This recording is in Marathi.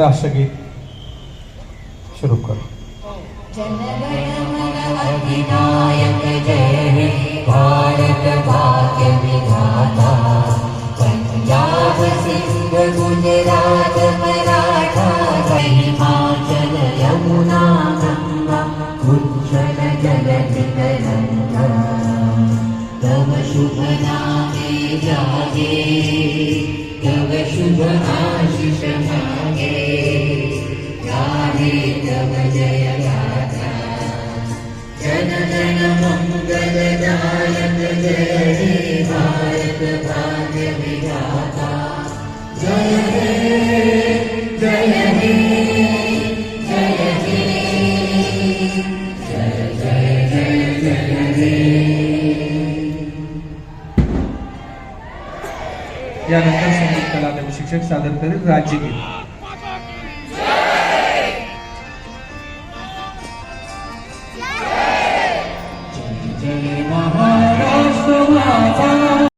राष्ट्रगीत शुरू करो। अधिनायक जय हे भारत भाग्य विधाता, पंजाब सिंध गुजरात मराठा, हिमाचल यमुना गंगा उज्जल जलधि तरंगा, तव शुभ नामे जागे, तव शुभ आशीष मांगे, गाहे तव जय गाथा, जन गण मंगलदायक जय हे भारत भाग्य विधाता, जय हे जय हे जय हे जय जय जय जय हे। यानंतर संगीत कला शिक्षक सादर करेल राज्यगीत।